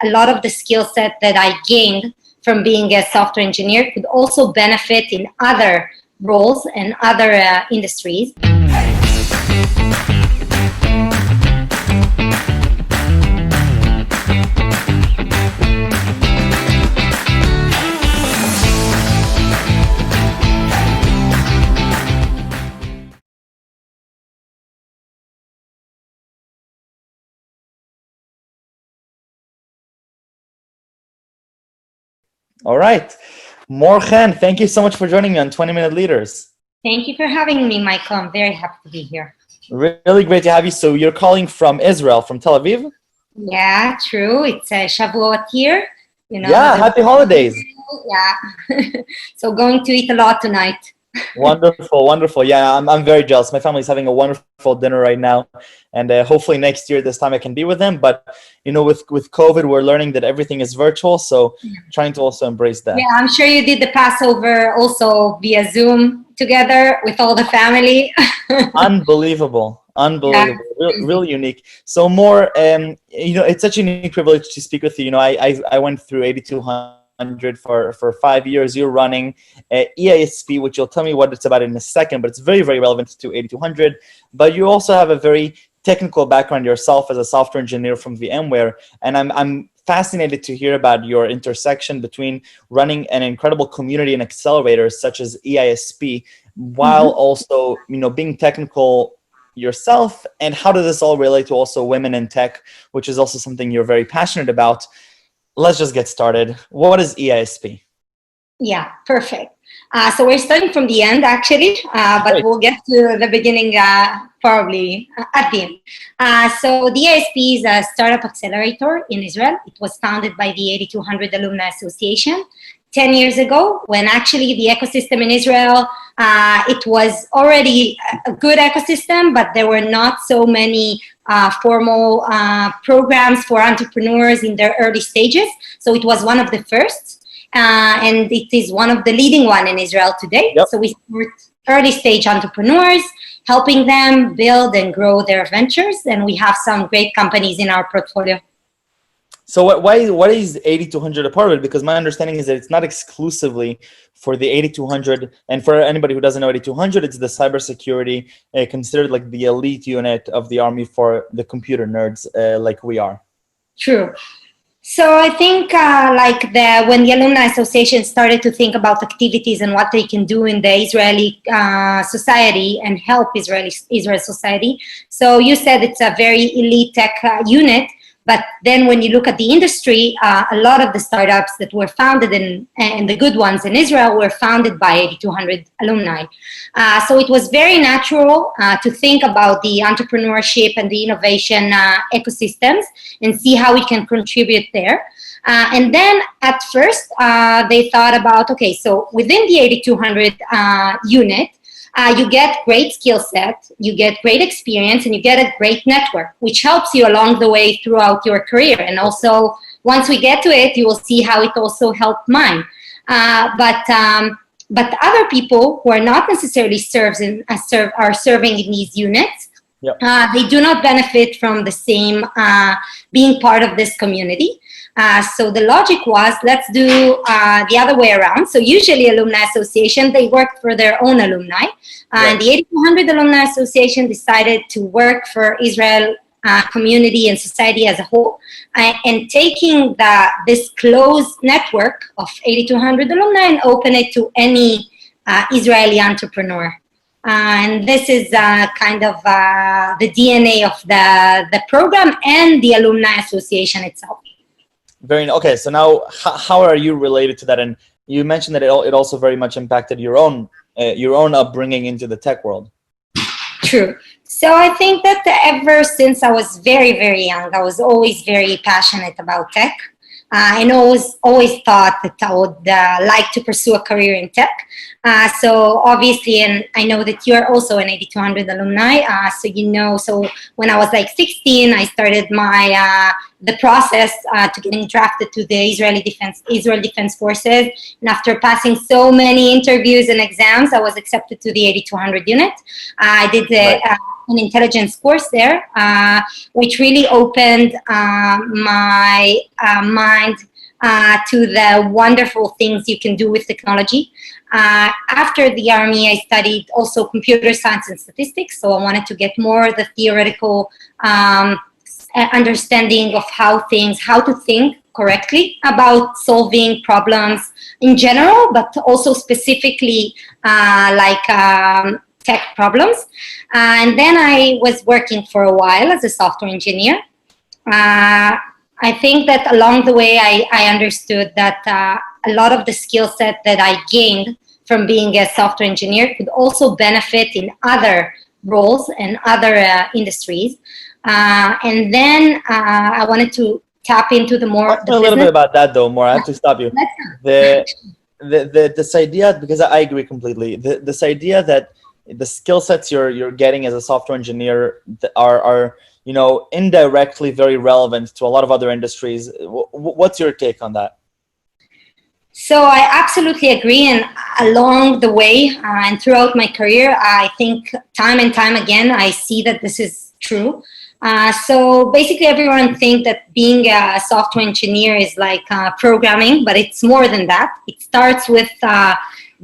a lot of the skill set that I gained from being a software engineer could also benefit in other roles and other industries. All right. Chen, thank you so much for joining me on 20-Minute Leaders. Thank you for having me, Michael. I'm very happy to be here. Really great to have you. So you're calling from Israel, from Tel Aviv? Yeah, true. It's Shavuot here. Yeah, happy holidays. Yeah. So going to eat a lot tonight. Wonderful, wonderful. Yeah, I'm very jealous. My family's having a wonderful dinner right now, and hopefully next year this time I can be with them. But with COVID, we're learning that everything is virtual, so trying to also embrace that. Yeah, I'm sure you did the Passover also via Zoom together with all the family. Unbelievable. Yeah. Really unique. So more, it's such a unique privilege to speak with you. I went through 8200 for 5 years. You're running EISP, which you'll tell me what it's about in a second, but it's very, very relevant to 8200. But you also have a very technical background yourself as a software engineer from VMware, and I'm fascinated to hear about your intersection between running an incredible community and accelerators such as EISP, while also being technical yourself, and how does this all relate to also women in tech, which is also something you're very passionate about. Let's just get started. What is EISP? Yeah, perfect. So we're starting from the end, actually, but we'll get to the beginning probably at the end. So the EISP is a startup accelerator in Israel. It was founded by the 8200 Alumni Association 10 years ago, when actually the ecosystem in Israel, it was already a good ecosystem, but there were not so many formal programs for entrepreneurs in their early stages. So it was one of the first, and it is one of the leading one in Israel today. Yep. So we support early stage entrepreneurs, helping them build and grow their ventures, and we have some great companies in our portfolio. So what is 8200 a part of it? Because my understanding is that it's not exclusively for the 8200, and for anybody who doesn't know 8200, it's the cybersecurity, considered like the elite unit of the army for the computer nerds like we are. True. So I think when the Alumni Association started to think about activities and what they can do in the Israeli society and help Israel society. So you said it's a very elite tech unit. But then when you look at the industry, a lot of the startups that were founded and the good ones in Israel were founded by 8200 alumni. So it was very natural to think about the entrepreneurship and the innovation ecosystems and see how we can contribute there. And then at first, they thought about, okay, so within the 8200 unit, you get great skill set, you get great experience, and you get a great network, which helps you along the way throughout your career. And also, once we get to it, you will see how it also helped mine. But other people who are not necessarily are serving in these units, yep. They do not benefit from the same being part of this community. So the logic was, let's do the other way around. So usually Alumni Association, they work for their own alumni. And the 8200 Alumni Association decided to work for Israel community and society as a whole. And taking this closed network of 8200 alumni and open it to any Israeli entrepreneur. And this is kind of the DNA of the program and the Alumni Association itself. Okay. So now, how are you related to that? And you mentioned that it also very much impacted your own upbringing into the tech world. True. So I think that ever since I was very, very young, I was always very passionate about tech. And always thought that I would like to pursue a career in tech. So obviously, and I know that you're also an 8200 alumni. So when I was like 16, I started the process to getting drafted to the Israel Defense Forces. And after passing so many interviews and exams, I was accepted to the 8200 unit. I did an intelligence course there, which really opened my mind to the wonderful things you can do with technology. After the army, I studied also computer science and statistics, so I wanted to get more the theoretical understanding of how to think correctly about solving problems in general, but also specifically tech problems. And then I was working for a while as a software engineer. I think that along the way, I understood that a lot of the skill set that I gained from being a software engineer could also benefit in other roles and other industries. And then I wanted to tap into the more. A little bit about that, though. More, I have to stop you. This idea, because I agree completely. This idea that the skill sets you're getting as a software engineer are indirectly very relevant to a lot of other industries. What's your take on that? So I absolutely agree, and along the way and throughout my career, I think time and time again, I see that this is true. So basically everyone thinks that being a software engineer is like programming, but it's more than that. It starts with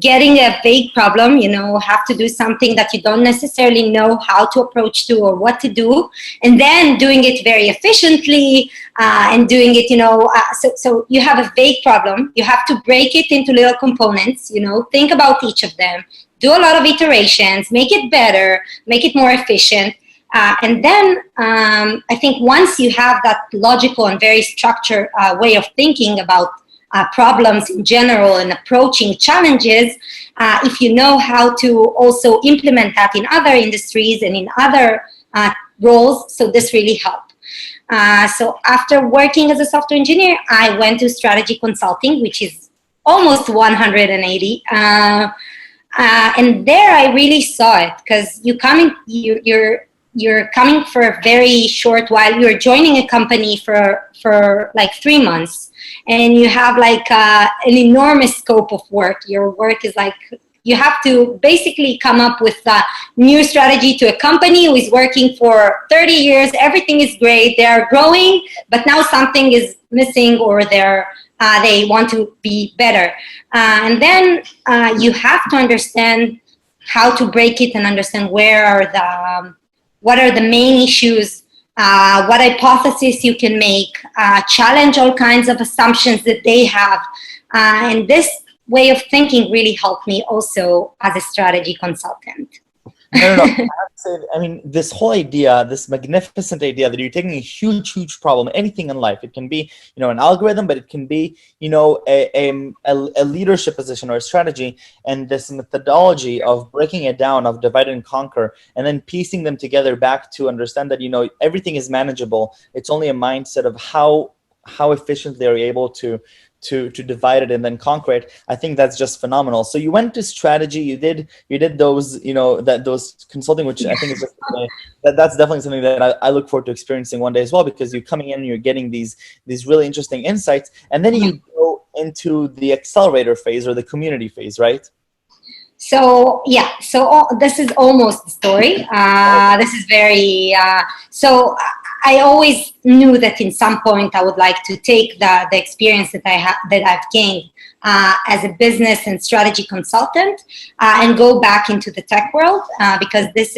getting a vague problem, have to do something that you don't necessarily know how to approach to or what to do, and then doing it very efficiently and doing it, so you have a vague problem. You have to break it into little components, think about each of them, do a lot of iterations, make it better, make it more efficient. And then I think once you have that logical and very structured way of thinking about problems in general and approaching challenges, if you know how to also implement that in other industries and in other roles, so this really helped. So after working as a software engineer, I went to strategy consulting, which is almost 180. And there I really saw it, because you're coming for a very short while. You're joining a company for like 3 months, and you have like an enormous scope of work. Your work is like, you have to basically come up with a new strategy to a company who is working for 30 years. Everything is great. They are growing, but now something is missing, or they want to be better. And then you have to understand how to break it and understand what are the main issues, what hypotheses you can make, challenge all kinds of assumptions that they have. And this way of thinking really helped me also as a strategy consultant. No. I mean, this whole idea, this magnificent idea that you're taking a huge problem, anything in life. It can be, an algorithm, but it can be, a leadership position or a strategy, and this methodology of breaking it down, of divide and conquer, and then piecing them together back to understand that, everything is manageable. It's only a mindset of how efficiently they're able to divide it and then conquer it. I think that's just phenomenal. So you went to strategy, you did those, those consulting, which I think is just, that's definitely something that I look forward to experiencing one day as well, because you're coming in and you're getting these really interesting insights, and then you go into the accelerator phase or the community phase, right? So this is almost the story. This is very so I always knew that in some point I would like to take the experience that I've gained as a business and strategy consultant and go back into the tech world, because this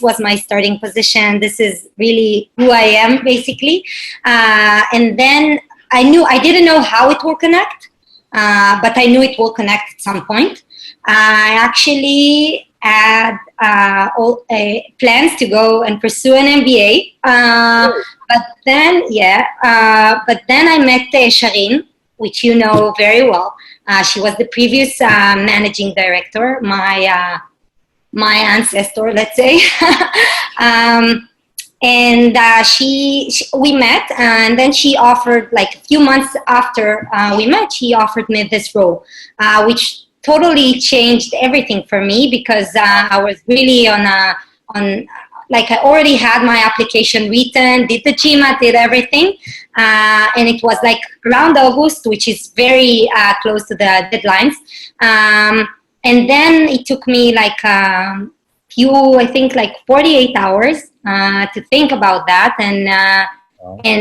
was my starting position. This is really who I am, basically. And then I didn't know how it will connect, but I knew it will connect at some point. I actually had plans to go and pursue an MBA, but then I met Shireen, which you know very well. She was the previous managing director, my ancestor, let's say. And we met, and then she offered, like a few months after we met, she offered me this role, which totally changed everything for me, because I was really I already had my application written, did the GMAT, did everything, and it was like around August, which is very close to the deadlines. And then it took me like I think like 48 hours to think about that. And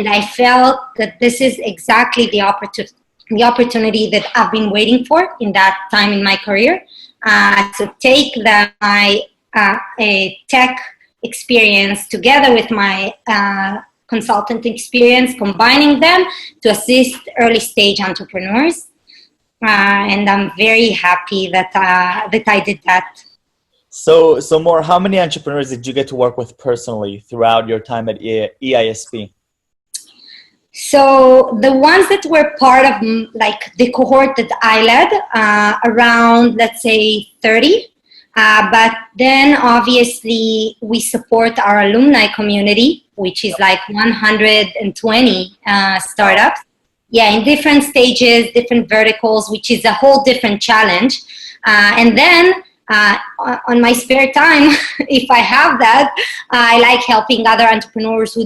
I felt that this is exactly the opportunity that I've been waiting for in that time in my career. To take my a tech experience together with my consultant experience, combining them to assist early stage entrepreneurs. And I'm very happy that I did that. So more, how many entrepreneurs did you get to work with personally throughout your time at EISP? So the ones that were part of like the cohort that I led, around, let's say 30. But then obviously we support our alumni community, which is like 120 startups. Yeah, in different stages, different verticals, which is a whole different challenge. And then on my spare time, if I have that, I like helping other entrepreneurs who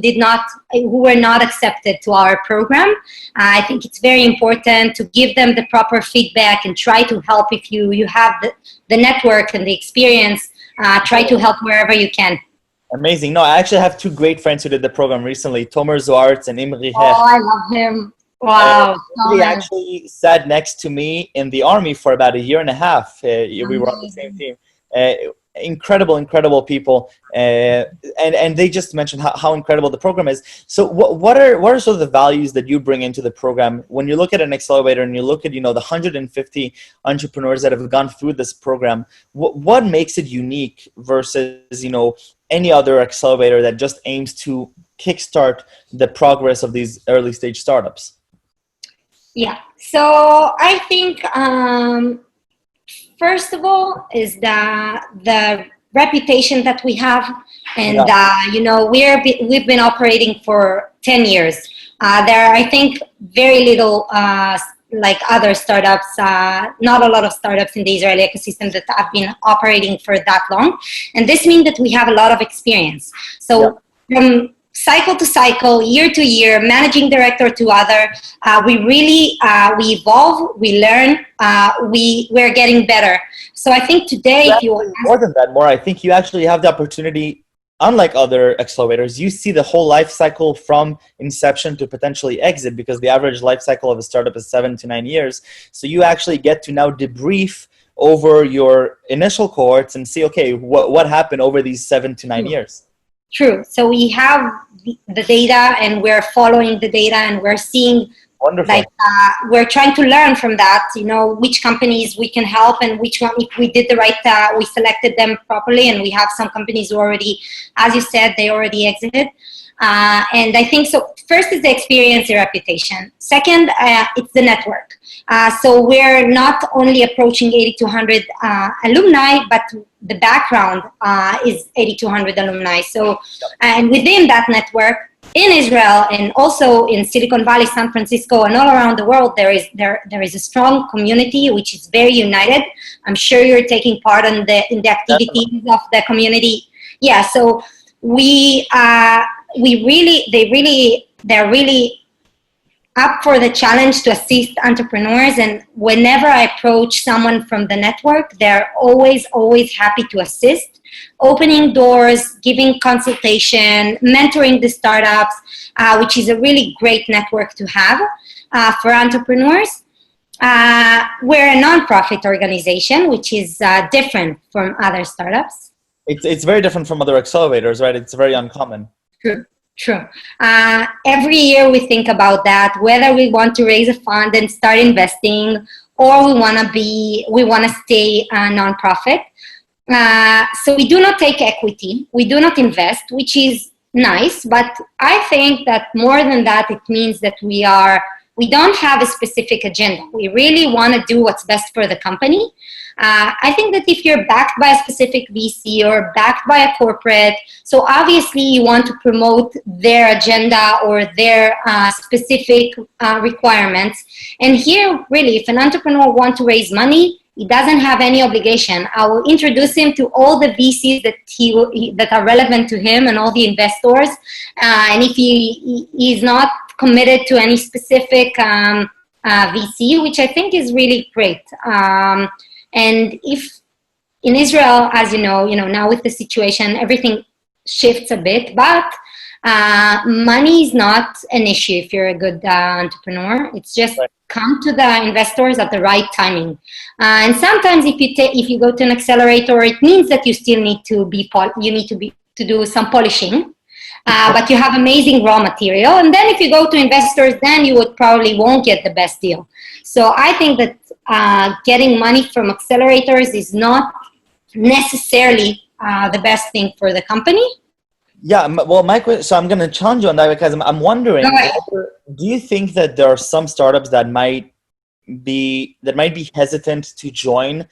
were not accepted to our program. I think it's very important to give them the proper feedback and try to help. If you have the network and the experience, try to help wherever you can. Amazing. No, I actually have two great friends who did the program recently, Tomer Zoartz and Imri Hech. Oh, I love him. Wow. He actually sat next to me in the army for about a year and a half. We were on the same team. Incredible people. And they just mentioned how incredible the program is. So what are sort of the values that you bring into the program when you look at an accelerator and you look at, the 150 entrepreneurs that have gone through this program? What makes it unique versus, any other accelerator that just aims to kickstart the progress of these early stage startups? Yeah, so I think first of all is the reputation that we have, and we've been operating for 10 years. There are, I think, very little like other startups, not a lot of startups in the Israeli ecosystem that have been operating for that long, and this means that we have a lot of experience. So from cycle to cycle, year to year, managing director to other, we evolve, we learn, we're getting better. So I think today, if you more than that, I think you actually have the opportunity. Unlike other accelerators, you see the whole life cycle from inception to potentially exit, because the average life cycle of a startup is 7 to 9 years. So you actually get to now debrief over your initial cohorts and see, okay, what happened over these 7 to 9 years. True. So we have the data, and we're following the data, and we're seeing. Wonderful. Like we're trying to learn from that, which companies we can help, and which one, if we did the right, we selected them properly, and we have some companies who already, as you said, they already exited. And I think so. First is the experience, the reputation. Second, it's the network. So we're not only approaching 8,200 alumni, but the background is 8,200 alumni. So, and within that network, in Israel and also in Silicon Valley, San Francisco, and all around the world, there is a strong community which is very united. I'm sure you're taking part in the activities of the community. Yeah, so they're really up for the challenge to assist entrepreneurs, and whenever I approach someone from the network, they're always happy to assist, opening doors, giving consultation, mentoring the startups, which is a really great network to have for entrepreneurs. We're a nonprofit organization, which is different from other startups. It's very different from other accelerators, right? It's very uncommon. True. Every year we think about that, whether we want to raise a fund and start investing, or we want to stay a nonprofit. So we do not take equity. We do not invest, which is nice. But I think that more than that, it means that we don't have a specific agenda. We really want to do what's best for the company. I think that if you're backed by a specific VC or backed by a corporate, so obviously you want to promote their agenda or their specific requirements. And here, really, if an entrepreneur wants to raise money, he doesn't have any obligation. I will introduce him to all the VCs that are relevant to him and all the investors. And if he is not committed to any specific VC, which I think is really great. And if in Israel, as you know, now with the situation, everything shifts a bit, but money is not an issue if you're a good entrepreneur. It's just Right. come to the investors at the right timing. And sometimes if you go to an accelerator, it means that you still need to to do some polishing. But you have amazing raw material. And then if you go to investors, then you would probably won't get the best deal. So I think that getting money from accelerators is not necessarily the best thing for the company. Yeah, well, my question, so I'm going to challenge you on that because I'm wondering, do you think that there are some startups that might be hesitant to join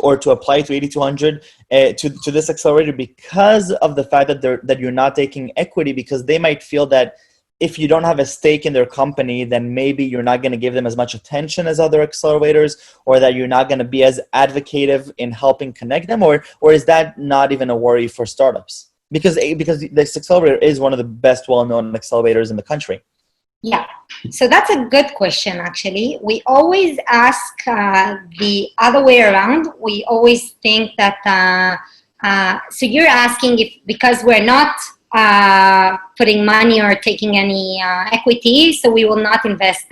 or to apply to 8200 to this accelerator because of the fact that you're not taking equity, because they might feel that if you don't have a stake in their company, then maybe you're not going to give them as much attention as other accelerators, or that you're not going to be as advocative in helping connect them, or is that not even a worry for startups? Because this accelerator is one of the best well-known accelerators in the country. Yeah, so that's a good question, actually. We always ask the other way around. We always think that, so you're asking if, because we're not putting money or taking any equity, so we will not invest,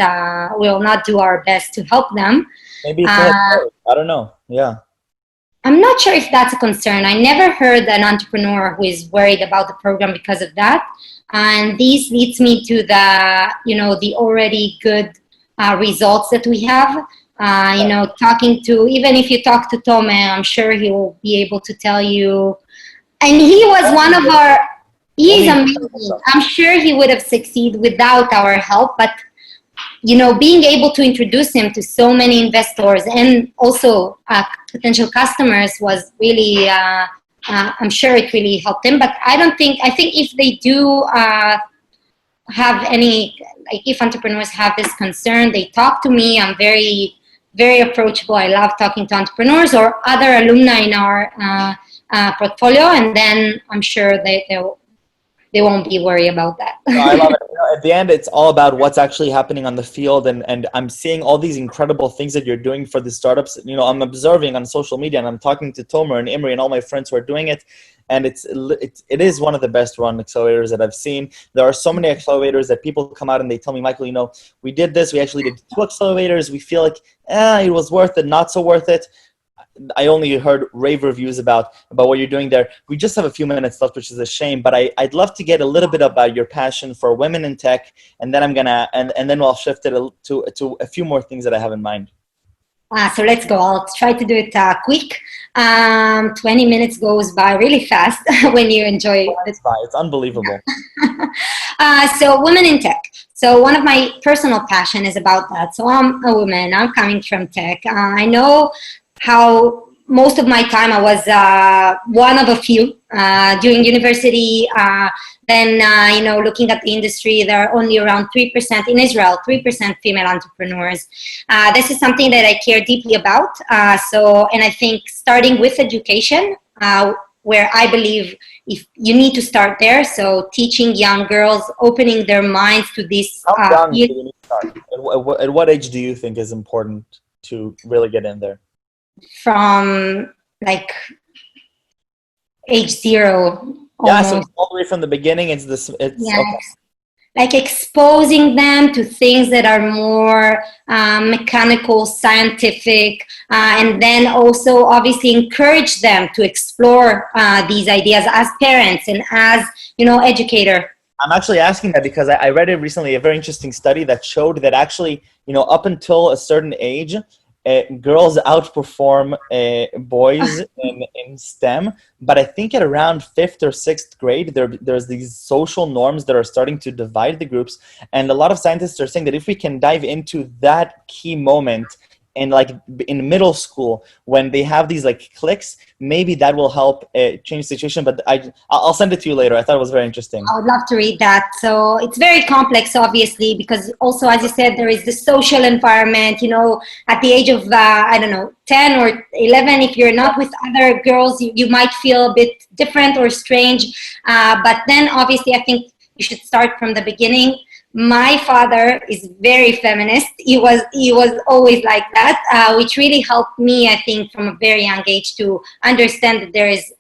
we will not do our best to help them. Maybe it's I don't know. Yeah. I'm not sure if that's a concern. I never heard an entrepreneur who is worried about the program because of that. And this leads me to the already good results that we have. Talking to, even if you talk to Tome, I'm sure he will be able to tell you. And he was one of our, he's amazing. I'm sure he would have succeeded without our help, but being able to introduce him to so many investors and also potential customers was really, I'm sure it really helped him. But I think if they do have any, like if entrepreneurs have this concern, they talk to me. I'm very, very approachable. I love talking to entrepreneurs or other alumni in our portfolio, and then I'm sure they won't be worried about that. No, I love it. At the end, it's all about what's actually happening on the field, and I'm seeing all these incredible things that you're doing for the startups. I'm observing on social media, and I'm talking to Tomer and Imri and all my friends who are doing it, and it is one of the best run accelerators that I've seen. There are so many accelerators that people come out and they tell me, Michael, we did this. We actually did 2 accelerators. We feel like it was worth it, not so worth it. I only heard rave reviews about what you're doing there. We just have a few minutes left, which is a shame, but I'd love to get a little bit about your passion for women in tech, and then and then we'll shift it to a few more things that I have in mind. So let's go. I'll try to do it quick. 20 minutes goes by really fast when you enjoy it. It's unbelievable. So women in tech. So one of my personal passion is about that. So I'm a woman. I'm coming from tech. I know how most of my time I was one of a few during university. Then, looking at the industry, there are only around 3% in Israel, 3% female entrepreneurs. This is something that I care deeply about. And I think starting with education, where I believe if you need to start there. So teaching young girls, opening their minds to this. How young do you need to start? At what age do you think is important to really get in there? From like age 0. Yeah, so it's all the way from the beginning. It's okay. Like exposing them to things that are more mechanical, scientific, and then also obviously encourage them to explore these ideas as parents and as educator. I'm actually asking that because I read it recently, a very interesting study that showed that actually, up until a certain age, girls outperform boys in STEM, but I think at around 5th or 6th grade, there's these social norms that are starting to divide the groups, and a lot of scientists are saying that if we can dive into that key moment and like in middle school when they have these like cliques, maybe that will help change the situation. But I'll send it to you later. I thought it was very interesting. I would love to read that. So it's very complex, obviously, because also, as you said, there is the social environment. At the age of 10 or 11, if you're not with other girls, you might feel a bit different or strange. But then obviously I think you should start from the beginning. My father is very feminist. He was always like that, which really helped me, I think, from a very young age to understand that there is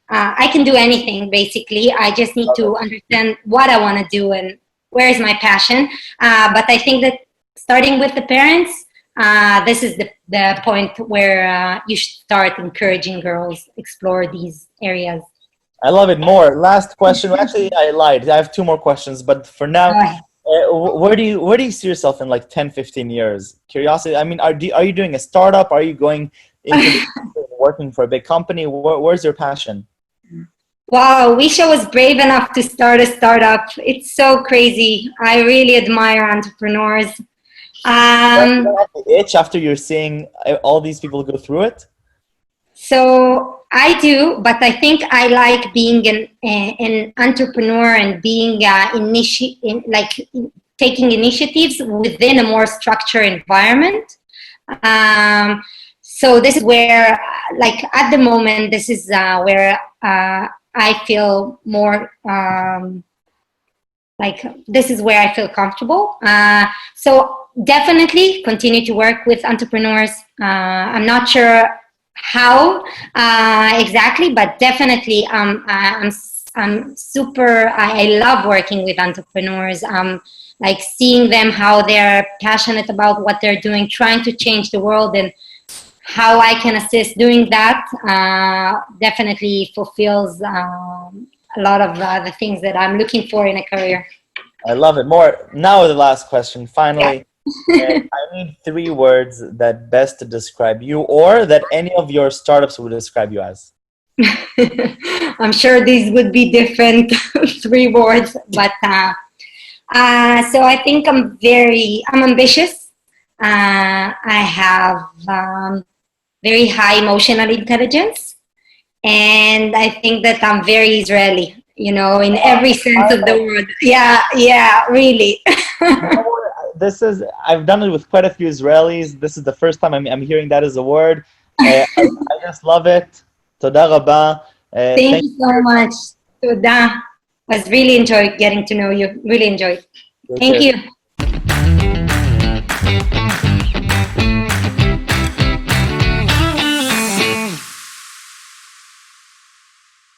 I can do anything, basically. I just need to understand what I want to do and where is my passion. But I think that starting with the parents, this is the point where you should start encouraging girls explore these areas. I love it more. Last question. Actually, I lied. I have two more questions, but for now, where do you see yourself in like 10, 15 years? Curiosity. I mean, are you doing a startup? Are you going into working for a big company? Where's your passion? Wow, I wish I was brave enough to start a startup. It's so crazy. I really admire entrepreneurs. Itch after you're seeing all these people go through it? So I do, but I think I like being an entrepreneur and being taking initiatives within a more structured environment. So this is where, like at the moment, this is where I feel more this is where I feel comfortable. So definitely continue to work with entrepreneurs. I'm not sure how exactly, but definitely I'm super. I love working with entrepreneurs. Like seeing them, how they're passionate about what they're doing, trying to change the world, and how I can assist doing that definitely fulfills a lot of the things that I'm looking for in a career. I love it. More now, the last question. Finally, I need 3 words that best describe you, or that any of your startups would describe you as. I'm sure these would be different 3 words, but so I think I'm ambitious. I have very high emotional intelligence, and I think that I'm very Israeli, in every sense of the word. Yeah, really. I've done it with quite a few Israelis. This is the first time I'm hearing that as a word. I just love it. Toda rabba. Thank you so much. Toda. I was really enjoyed getting to know you. Really enjoyed. Thank you.